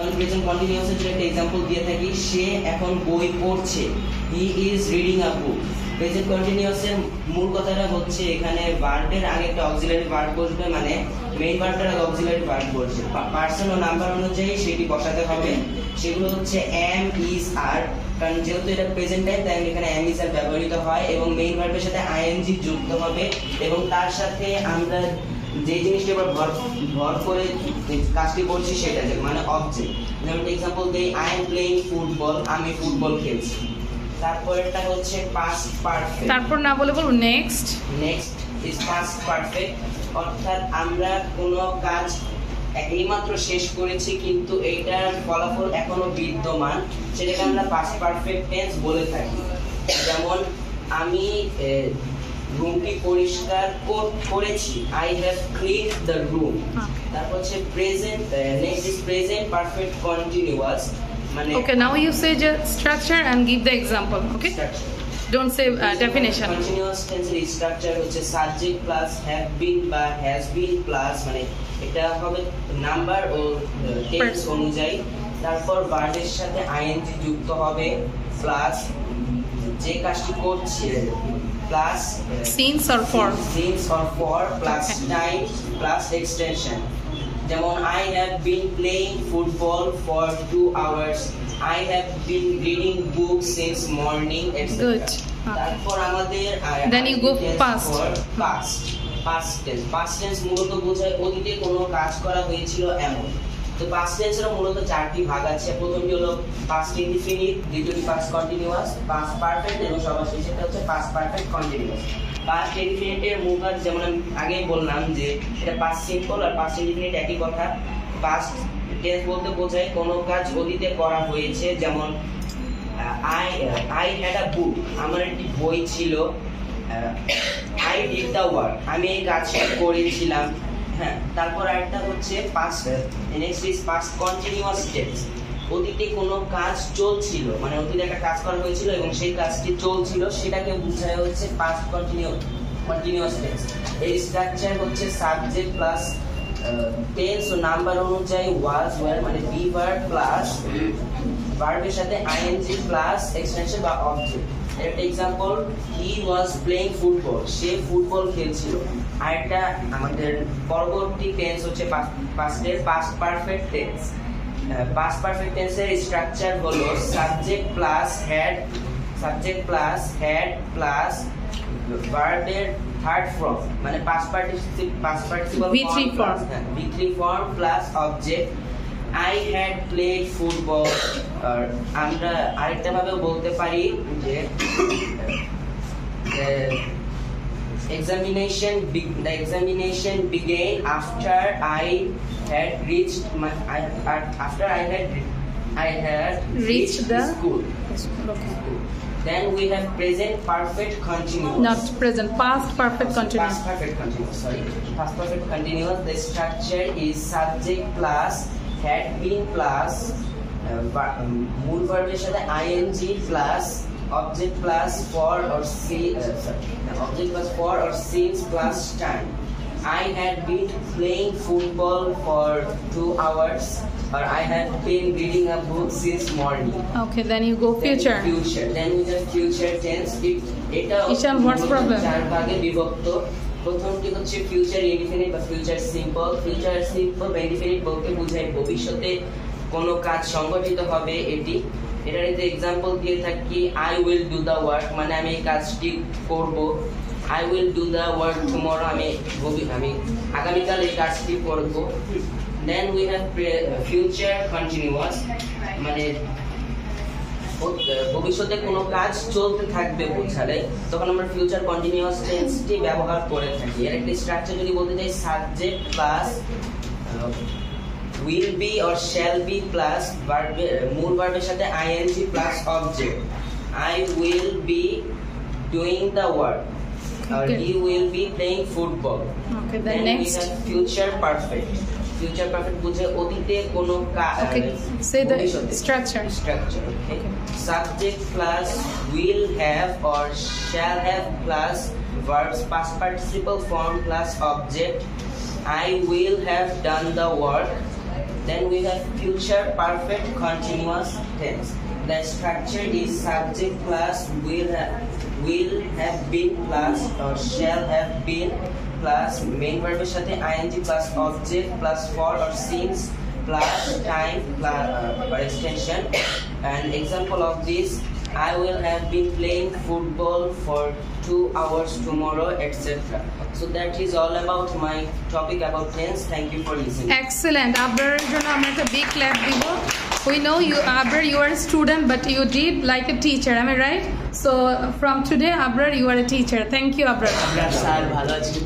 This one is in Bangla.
যেমন প্রেজেন্ট কন্টিনিউয়াসের জন্য একটা एग्जांपल দিয়ে থাকি, সে এখন বই পড়ছে, he is reading a book. Present কন্টিনিউয়াসের মূল কথাটা হচ্ছে এখানে ভার্বের আগে একটা অক্সিলারি ভার্ব বসবে, মানে মেইন ভার্বটার আগে অক্সিলারি ভার্ব বসবে, পার্সন ও নাম্বার অনুযায়ী সেটি বসাতে হবে। সেগুলো হচ্ছে এম, ইজ, আর। কারণ যেহেতু এটা প্রেজেন্ট টাইম, তাই এখানে এম, ইজ, আর ব্যবহৃত হয় এবং মেইন ভার্বের সাথে আইএনজি যুক্ত হবে এবং তার সাথে আমরা যে জিনিসটা আবার ভর করে কাজটি করছি সেটা মানে অবজেক্ট। যেমন एग्जांपल দেই, আই এম প্লেইং ফুটবল, আমি ফুটবল খেলছি। তারপরটা হচ্ছে পাস্ট পারফেক্ট, তারপর না বলে বলবো next. Next is past perfect, অর্থাৎ আমরা কোনো কাজ এইমাত্র শেষ করেছি কিন্তু এইটার ফলাফল এখনো বিদ্যমান, সেটাকে আমরা পাস্ট পারফেক্ট টেন্স বলে থাকি। যেমন আমি রুমটি পরিষ্কার করেছি, I have cleaned the room. তারপর হচ্ছে present, next is present perfect continuous, মানে ওকে নাও ইউ সে যে structure and give the example. Okay don't say definition. Continuous টেন্সের স্ট্রাকচার হচ্ছে সাবজেক্ট প্লাস হ্যাভ বিন বা হ্যাজ বিন প্লাস, মানে এটা হবে নাম্বার ও টেন্স অনুযায়ী। তারপর ভার্বের সাথে আইএনজি যুক্ত হবে, প্লাস যে কাজটি করছি plus since or for plus time plus extension. যেমন I have been playing football for 2 hours, I have been reading books since morning, etc. Good. তারপর আমাদের then you go past tense মূলত বোঝায় অতীতে কোনো কাজ করা হয়েছিল এমন। তো পাস্ট টেন্সের মূলত চারটি ভাগ আছে। প্রথমটি হলো পাস্ট ইনডিফিনিট, দ্বিতীয়টি পাস্ট কন্টিনিউয়াস, পাস্ট পারফেক্ট এবং সর্বশেষ এটা হচ্ছে পাস্ট পারফেক্ট কন্টিনিউয়াস। পাস্ট ইনডিফিনিটের মূল কাজ যেমন আমি আগেই বললাম যে এটা পাস্ট সিম্পল আর পাস্ট ইনডিফিনিট একই কথা। পাস্ট টেন্স বলতে বোঝায় কোনো কাজ অতীতে করা হয়েছে, যেমন আই হ্যাড আ বুক, আমার একটি বই ছিল। আই ডিড দ্য ওয়ার্ক, আমি এই কাজটা করেছিলাম। হ্যাঁ, তারপর আরেকটা হচ্ছে past, next is past continuous tense, অতীতে কোনো কাজ চলছিল, মানে অতীতে একটা কাজ করা হয়েছিল এবং সেই কাজটি চলছিল, সেটাকে বোঝায় হচ্ছে পাস্ট কন্টিনিউয়াস টেন্স। এর স্ট্রাকচার হচ্ছে সাবজেক্ট প্লাস টেন্স ও নাম্বার অনুযায়ী ওয়াজ ওয়্যার, মানে বি ভার্ব প্লাস ভার্বের সাথে আইএনজি প্লাস এক্সটেনশন বা অবজেক্ট। একটা example, he was playing football, সে ফুটবল খেলছিল। আর এটা আমাদের পরবর্তী টেন্স হচ্ছে পাস্টের past perfect tense. Past perfect টেন্সের স্ট্রাকচার হলো সাবজেক্ট প্লাস হেড প্লাস ভার্বের থার্ড ফর্ম, মানে past participle V3 form plus object. I had played football, আর আমরা আরেকটা ভাবে বলতে পারি যে the examination began after I had reached the school. Okay. Then we have present perfect continuous. Not present, past perfect continuous. Past perfect continuous, sorry. Past perfect continuous, the structure is subject plus had been plus মূল ভার্বের সাথে ING plus object plus for or since plus time. I had been playing football for 2 hours, or I had been reading a book since morning. Okay, then you go future. Then we have future tense. এটা Ishan, what's problem? চার ভাগে বিভক্ত। প্রথমটি হচ্ছে ফিউচার ইনডিফিনিট বা ফিউচার সিম্পল। ফিউচার সিম্পল বা ইনডিফিনিট বলতে বোঝায় ভবিষ্যতে কোনো কাজ সংঘটিত হবে এটি। এটার একটা एग्जांपल দিয়ে থাকি, I will do the work, মানে আমি এই কাজটি করব। I will do the work tomorrow, আমি আগামীকাল এই কাজটি করব। Then we have future continuous, মানে ভবিষ্যতে কোনো কাজ চলতে থাকবে বোঝালে তখন আমরা ফিউচার কন্টিনিউয়াস টেন্সটি ব্যবহার করে থাকি। এর একটা স্ট্রাকচার যদি বলতে চাই, subject plus will be or shall be plus মূল ভার্বের সাথে ING plus object. I will be doing the work, or he will be playing football. Okay, then next we have future perfect. Future perfect বুঝে অতীতে কোনো কাজ। Okay, say the structure. Okay. Subject plus will have or shall have plus verbs past participle form plus object. I will have done the work. Then we have future perfect continuous tense. The structure is subject plus will have been plus or shall have been plus main verb এর সাথে ing plus object plus for or since plus time plus or extension. An example of this: I will have been playing football for 2 hours tomorrow, etc. So that is all about my topic about tense. Thank you for listening. Excellent. Abrar জন্য আমরা একটা big clap দিব. We know you, Abrar, you are a student, but you did like a teacher. Am I right? So from today, Abrar, you are a teacher. Thank you, Abrar. Abrar sir, ভালো আছেন?